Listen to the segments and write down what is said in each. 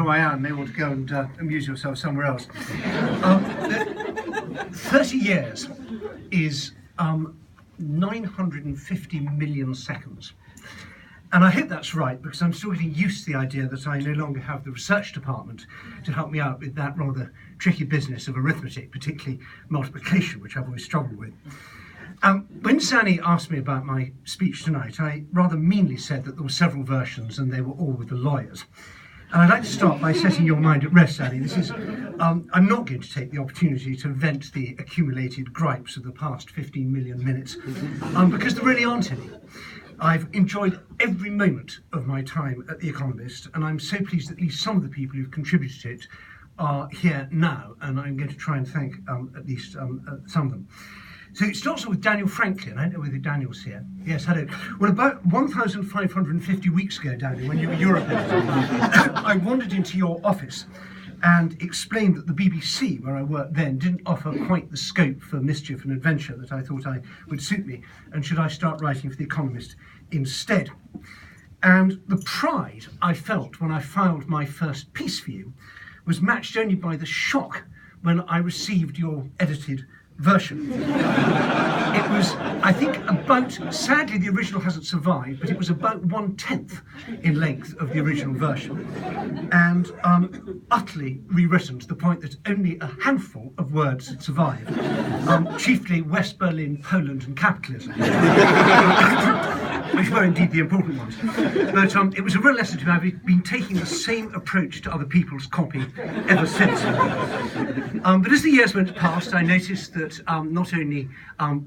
I am. They want to go and amuse yourself somewhere else. 30 years is 950 million seconds. And I hope that's right, because I'm still getting used to the idea that I no longer have the research department to help me out with that rather tricky business of arithmetic, particularly multiplication, which I've always struggled with. When Sani asked me about my speech tonight, I rather meanly said that there were several versions and they were all with the lawyers. And I'd like to start by setting your mind at rest, Sani. This is, I'm not going to take the opportunity to vent the accumulated gripes of the past 15 million minutes, because there really aren't any. I've enjoyed every moment of my time at The Economist, and I'm so pleased that at least some of the people who've contributed to it are here now, and I'm going to try and thank at least some of them. So it starts off with Daniel Franklin. I don't know whether Daniel's here. Yes, hello. Well, about 1,550 weeks ago, Daniel, when you were European, I wandered into your office and explained that the BBC, where I worked then, didn't offer quite the scope for mischief and adventure that I thought would suit me, and should I start writing for The Economist instead. And the pride I felt when I filed my first piece for you was matched only by the shock when I received your edited version. It was, I think, sadly the original hasn't survived, but it was about 1/10 in length of the original version, and utterly rewritten to the point that only a handful of words had survived, chiefly West Berlin, Poland and capitalism, which were indeed the important ones. But it was a real lesson to me. I've been taking the same approach to other people's copy ever since. But as the years went past, I noticed that not only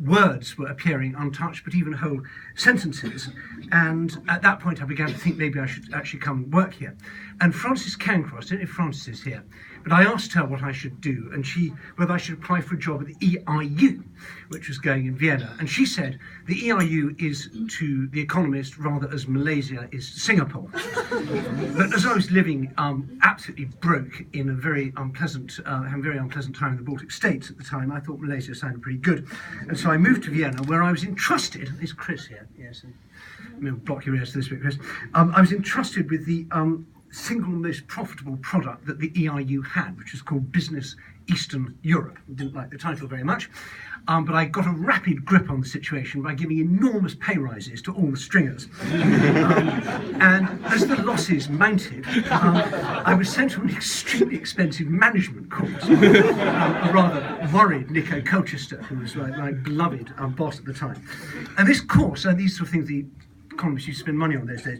words were appearing untouched, but even whole sentences. And at that point, I began to think maybe I should actually come and work here. And Frances Cancross, I don't know if Frances is here, but I asked her what I should do, and whether I should apply for a job at the EIU, which was going in Vienna. And she said the EIU is to The Economist rather as Malaysia is to Singapore. But as I was living absolutely broke in a very unpleasant time in the Baltic States at the time, I thought Malaysia sounded pretty good. And so I moved to Vienna, where I was entrusted, is Chris here? Yes, block your ears to this bit, Chris. I was entrusted with the single most profitable product that the EIU had, which was called Business Eastern Europe. I didn't like the title very much, but I got a rapid grip on the situation by giving enormous pay rises to all the stringers. And as the losses mounted, I was sent on an extremely expensive management course. A rather worried Nico Colchester, who was my beloved boss at the time. And this course, and these sort of things, the Economists used to spend money on those days,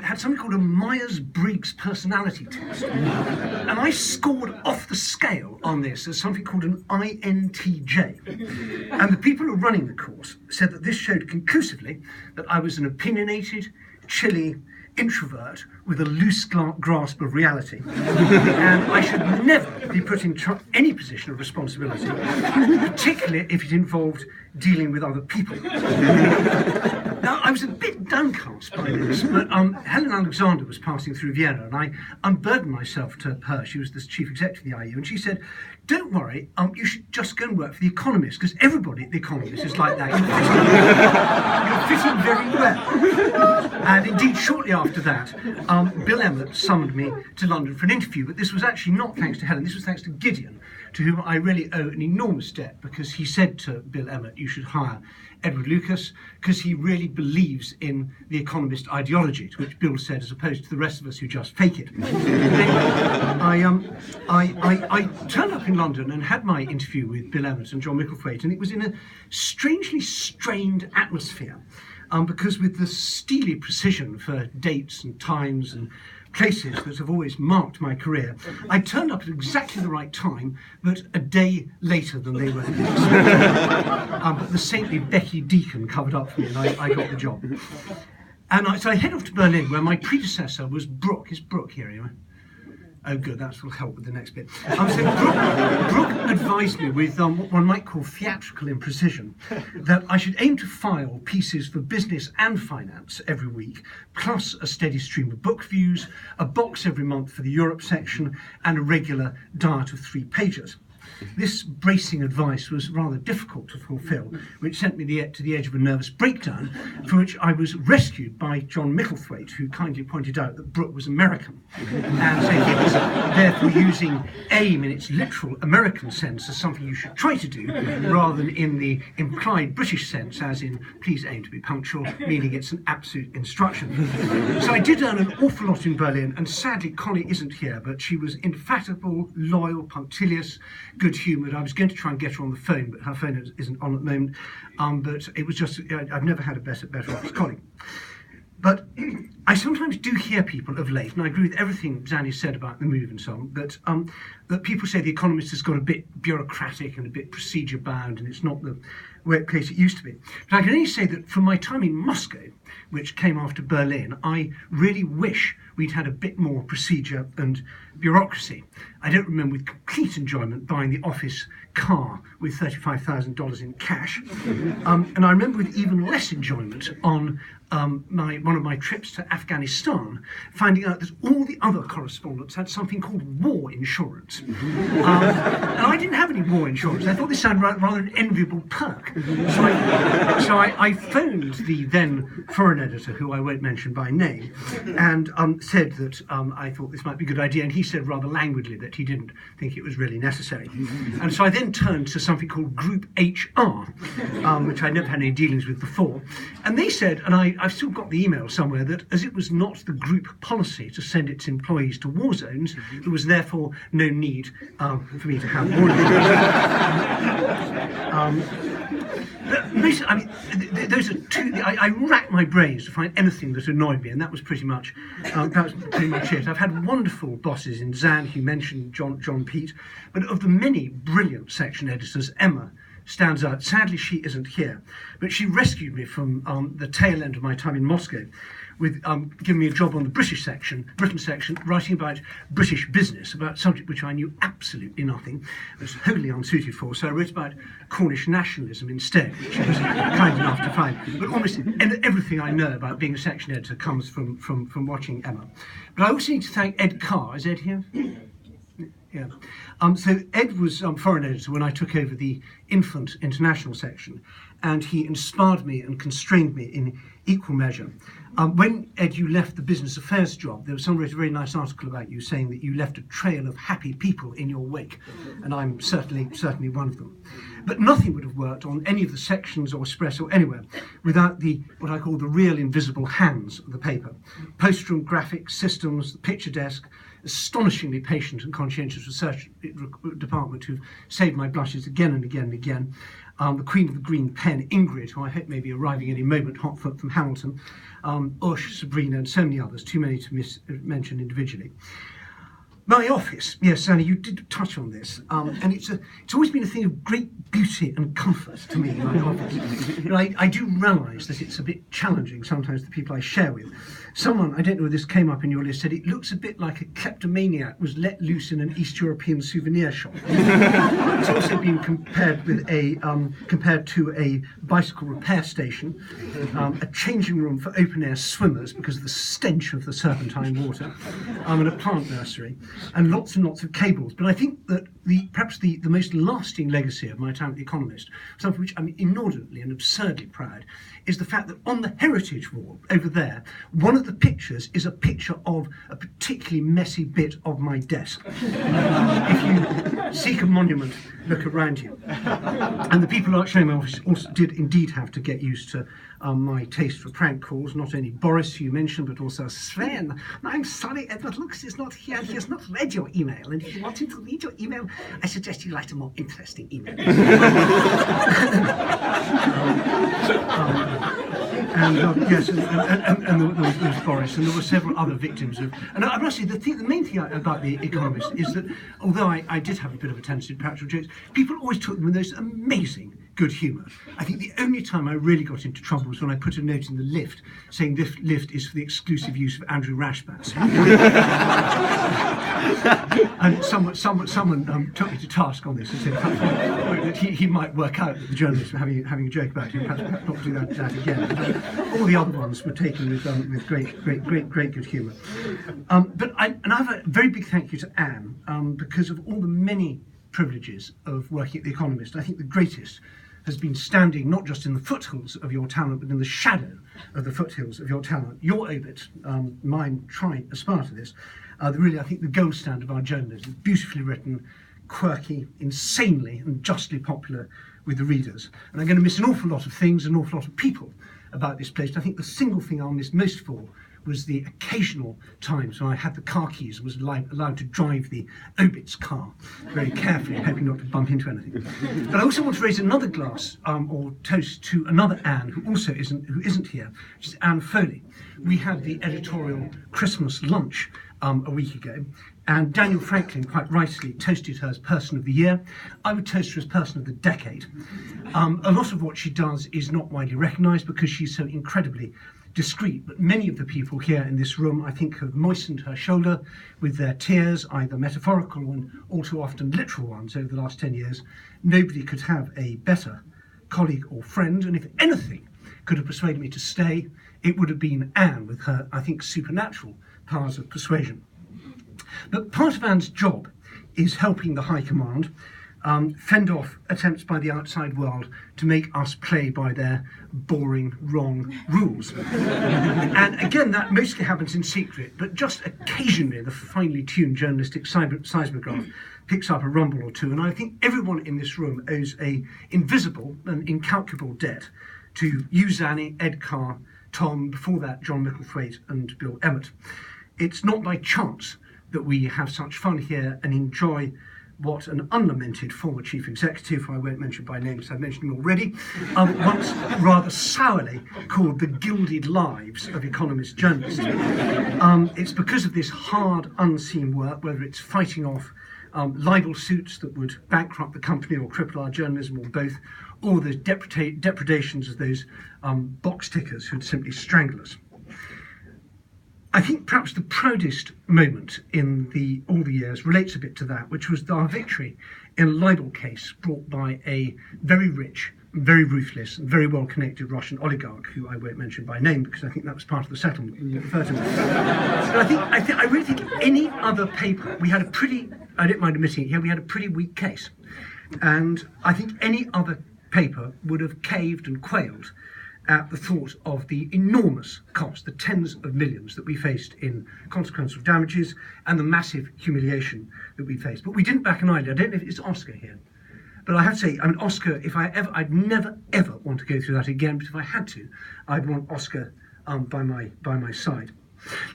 had something called a Myers-Briggs personality test. And I scored off the scale on this as something called an INTJ. And the people who were running the course said that this showed conclusively that I was an opinionated, chilly introvert with a loose grasp of reality. And I should never be put in any position of responsibility, particularly if it involved dealing with other people. Now, I was a bit downcast by this, but Helen Alexander was passing through Vienna, and I unburdened myself to her. She was the chief executive of the IU, and she said, "Don't worry, you should just go and work for The Economist, because everybody at The Economist is like that. You're fitting very well." And indeed, shortly after that, Bill Emmett summoned me to London for an interview, but this was actually not thanks to Helen, this was thanks to Gideon, to whom I really owe an enormous debt, because he said to Bill Emmett, "You should hire Edward Lucas, because he really believes in the Economist ideology," to which Bill said, as opposed to the rest of us who just fake it. I turned up in London and had my interview with Bill Emmett and John Micklethwaite, and it was in a strangely strained atmosphere, because with the steely precision for dates and times and places that have always marked my career, I turned up at exactly the right time, but a day later than they were expecting. But the saintly Becky Deacon covered up for me, and I got the job. And so I head off to Berlin, where my predecessor was Brooke. Is Brooke here anyway? Oh, good, that will help with the next bit. So Brooke advised me with what one might call theatrical imprecision that I should aim to file pieces for business and finance every week, plus a steady stream of book views, a box every month for the Europe section, and a regular diet of 3 pages. This bracing advice was rather difficult to fulfil, which sent me to the edge of a nervous breakdown, for which I was rescued by John Micklethwaite, who kindly pointed out that Brooke was American. And so he was therefore using aim in its literal American sense as something you should try to do, rather than in the implied British sense, as in please aim to be punctual, meaning it's an absolute instruction. So I did earn an awful lot in Berlin, and sadly Connie isn't here, but she was indefatigable, loyal, punctilious, good-humoured. I was going to try and get her on the phone, but her phone isn't on at the moment. But it was just, I've never had a better office colleague. But I sometimes do hear people of late, and I agree with everything Zanny said about the move and so on, that people say the Economist has got a bit bureaucratic and a bit procedure-bound, and it's not the workplace it used to be. But I can only say that from my time in Moscow, which came after Berlin, I really wish we'd had a bit more procedure and bureaucracy. I don't remember with complete enjoyment buying the office car with $35,000 in cash. And I remember with even less enjoyment on one of my trips to Afghanistan, finding out that all the other correspondents had something called war insurance. And I didn't have any war insurance. I thought this sounded rather an enviable perk. So I phoned the then foreign editor, who I won't mention by name, and said that I thought this might be a good idea, and he said rather languidly that he didn't think it was really necessary. And so I then turned to something called Group HR, which I'd never had any dealings with before, and they said, and I've still got the email somewhere, that as it was not the group policy to send its employees to war zones, there was therefore no need for me to have war insurance. Those are two. I racked my brains to find anything that annoyed me, and that was pretty much it. I've had wonderful bosses in Zan, who mentioned John Pete, but of the many brilliant section editors, Emma stands out. Sadly, she isn't here, but she rescued me from the tail end of my time in Moscow with giving me a job on the Britain section, writing about British business, about a subject which I knew absolutely nothing, was wholly unsuited for. So I wrote about Cornish nationalism instead, which she was kind enough to find. But almost everything I know about being a section editor comes from watching Emma. But I also need to thank Ed Carr. Is Ed here? Yeah. So Ed was foreign editor when I took over the infant international section, and he inspired me and constrained me in equal measure. When, Ed, you left the business affairs job, there was someone wrote a very nice article about you saying that you left a trail of happy people in your wake, and I'm certainly one of them. But nothing would have worked on any of the sections or Express or anywhere without what I call the real invisible hands of the paper. Postroom, graphics, systems, the picture desk, astonishingly patient and conscientious research department who've saved my blushes again and again and again. The Queen of the Green Pen, Ingrid, who I hope may be arriving any moment, hot foot from Hamilton, Ush, Sabrina, and so many others, too many to mention individually. My office, yes, Annie, you did touch on this, and it's always been a thing of great beauty and comfort to me, my office. But I do realise that it's a bit challenging sometimes the people I share with. Someone, I don't know whether this came up in your list, said it looks a bit like a kleptomaniac was let loose in an East European souvenir shop. It's also been compared to a bicycle repair station, a changing room for open-air swimmers because of the stench of the serpentine water, and a plant nursery, and lots of cables. But I think that perhaps the most lasting legacy of my time at The Economist, something which I'm inordinately and absurdly proud, is the fact that on the heritage wall over there, one of the pictures is a picture of a particularly messy bit of my desk. If you seek a monument, look around you. And the people showing my office also did indeed have to get used to my taste for prank calls, not only Boris, who you mentioned, but also Sven. I'm sorry, Edward Lux is not here. He has not read your email. And if you want him to read your email, I suggest you write a more interesting email. Yes, and there was Boris, and there were several other victims of. And I must say, the main thing about The Economist is that, although I did have a bit of a tendency to practical jokes, people always took them with those amazing good humour. I think the only time I really got into trouble was when I put a note in the lift saying this lift is for the exclusive use of Andrew Rashbats. And someone took me to task on this and said that he might work out that the journalists were having a joke about him, perhaps not do that again. But all the other ones were taken with great good humour. But I have a very big thank you to Anne, because of all the many privileges of working at The Economist. I think the greatest has been standing not just in the foothills of your talent, but in the shadow of the foothills of your talent. Your obit, mine try aspire to this, really, I think, the gold standard of our journalism. Beautifully written, quirky, insanely and justly popular with the readers. And I'm going to miss an awful lot of things, an awful lot of people about this place. I think the single thing I'll miss most of all was the occasional times when I had the car keys and was allowed to drive the Obits car very carefully, hoping not to bump into anything. But I also want to raise another glass or toast to another Anne who isn't here, which is Anne Foley. We had the editorial Christmas lunch a week ago, and Daniel Franklin quite rightly toasted her as Person of the Year. I would toast her as Person of the Decade. A lot of what she does is not widely recognised because she's so incredibly discreet, but many of the people here in this room, I think, have moistened her shoulder with their tears, either metaphorical and all too often literal ones over the last 10 years. Nobody could have a better colleague or friend, and if anything could have persuaded me to stay, it would have been Anne with her, I think, supernatural powers of persuasion. But part of Anne's job is helping the High Command fend off attempts by the outside world to make us play by their boring, wrong rules. And again, that mostly happens in secret, but just occasionally the finely tuned journalistic seismograph picks up a rumble or two, and I think everyone in this room owes an invisible and incalculable debt to you, Zanny, Ed Carr, Tom, before that John Micklethwaite and Bill Emmett. It's not by chance that we have such fun here and enjoy what an unlamented former chief executive, who I won't mention by name because I've mentioned him already, once rather sourly called the gilded lives of Economist journalists. It's because of this hard, unseen work, whether it's fighting off libel suits that would bankrupt the company or cripple our journalism or both, or the depredations of those box tickers who'd simply strangle us. I think perhaps the proudest moment in all the years relates a bit to that, which was our victory in a libel case brought by a very rich, very ruthless, and very well-connected Russian oligarch, who I won't mention by name because I think that was part of the settlement we referred to. But I really think any other paper, we had a pretty, I don't mind admitting it here, we had a pretty weak case. And I think any other paper would have caved and quailed at the thought of the enormous cost, the tens of millions that we faced in consequential damages and the massive humiliation that we faced. But we didn't back an eyelid. I don't know if it's Oscar here, but I have to say, I mean, Oscar, I'd never ever want to go through that again, but if I had to, I'd want Oscar by my side.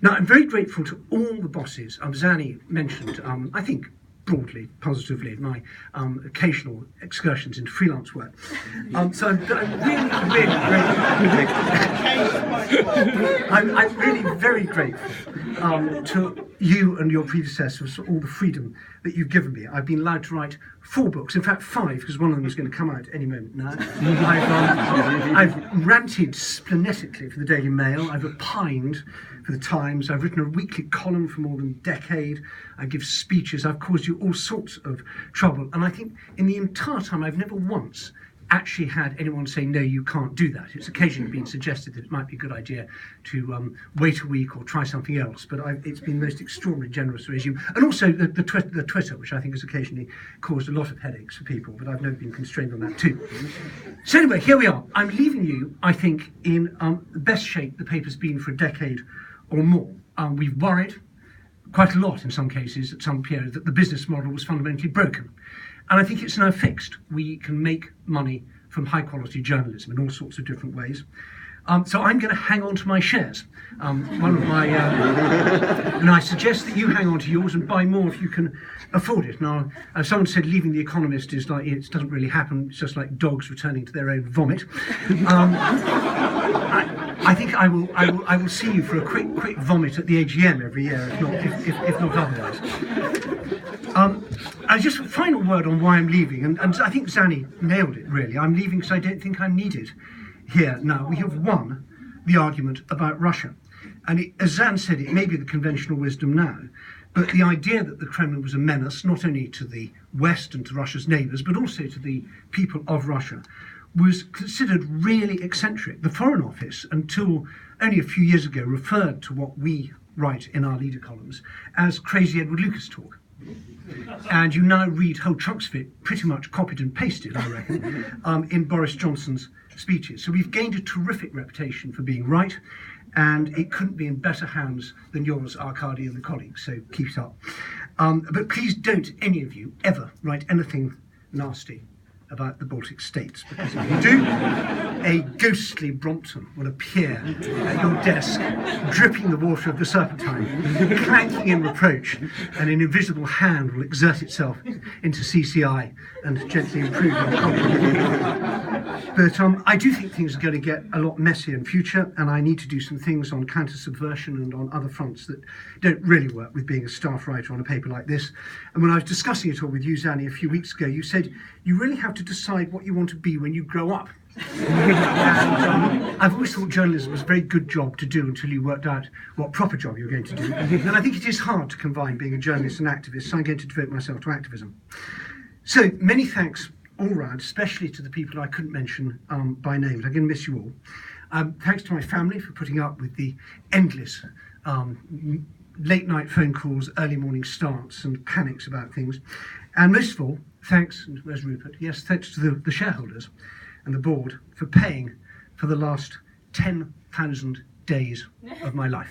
Now, I'm very grateful to all the bosses. Zanny mentioned, I think, broadly, positively, my occasional excursions into freelance work. So I'm really very grateful to you and your predecessors for all the freedom that you've given me. I've been allowed to write 4 books, in fact 5, because one of them is going to come out any moment now. I've ranted splenetically for the Daily Mail. I've opined for the Times. I've written a weekly column for more than a decade. I give speeches. I've caused you all sorts of trouble. And I think in the entire time, I've never once actually had anyone say, no, you can't do that. It's occasionally been suggested that it might be a good idea to wait a week or try something else. But it's been the most extraordinarily generous regime. And also the Twitter, which I think has occasionally caused a lot of headaches for people, but I've never been constrained on that too. So anyway, here we are. I'm leaving you, I think, in the best shape the paper's been for a decade or more. We've worried quite a lot in some cases at some period that the business model was fundamentally broken. And I think it's now fixed. We can make money from high quality journalism in all sorts of different ways. So I'm going to hang on to my shares. One of my, and I suggest that you hang on to yours and buy more if you can afford it. Now, as someone said, leaving The Economist is like, it doesn't really happen. It's just like dogs returning to their own vomit. I think I will see you for a quick vomit at the AGM every year, if not otherwise. Just a final word on why I'm leaving, and I think Zanny nailed it really. I'm leaving because I don't think I'm needed here now. We have won the argument about Russia. And as Zan said, it may be the conventional wisdom now, but the idea that the Kremlin was a menace, not only to the West and to Russia's neighbours, but also to the people of Russia, was considered really eccentric. The Foreign Office, until only a few years ago, referred to what we write in our leader columns as crazy Edward Lucas talk. And you now read whole chunks of it, pretty much copied and pasted, I reckon, in Boris Johnson's speeches. So we've gained a terrific reputation for being right, and it couldn't be in better hands than yours, Arkady, and the colleagues, so keep it up. But please don't, any of you, ever write anything nasty about the Baltic states, because if you do, a ghostly Brompton will appear at your desk, dripping the water of the Serpentine, clanking in reproach, and an invisible hand will exert itself into CCI and gently improve your copy. But I do think things are going to get a lot messier in future, and I need to do some things on counter-subversion and on other fronts that don't really work with being a staff writer on a paper like this. And when I was discussing it all with you, Zanny, a few weeks ago, you said you really have to decide what you want to be when you grow up. And I've always thought journalism was a very good job to do until you worked out what proper job you were going to do. And I think it is hard to combine being a journalist and activist, so I'm going to devote myself to activism. So many thanks all round, especially to the people I couldn't mention by name, but I'm going to miss you all. Thanks to my family for putting up with the endless late night phone calls, early morning starts and panics about things. And most of all, thanks, and where's Rupert? Yes, thanks to the shareholders and the board for paying for the last 10,000 days of my life.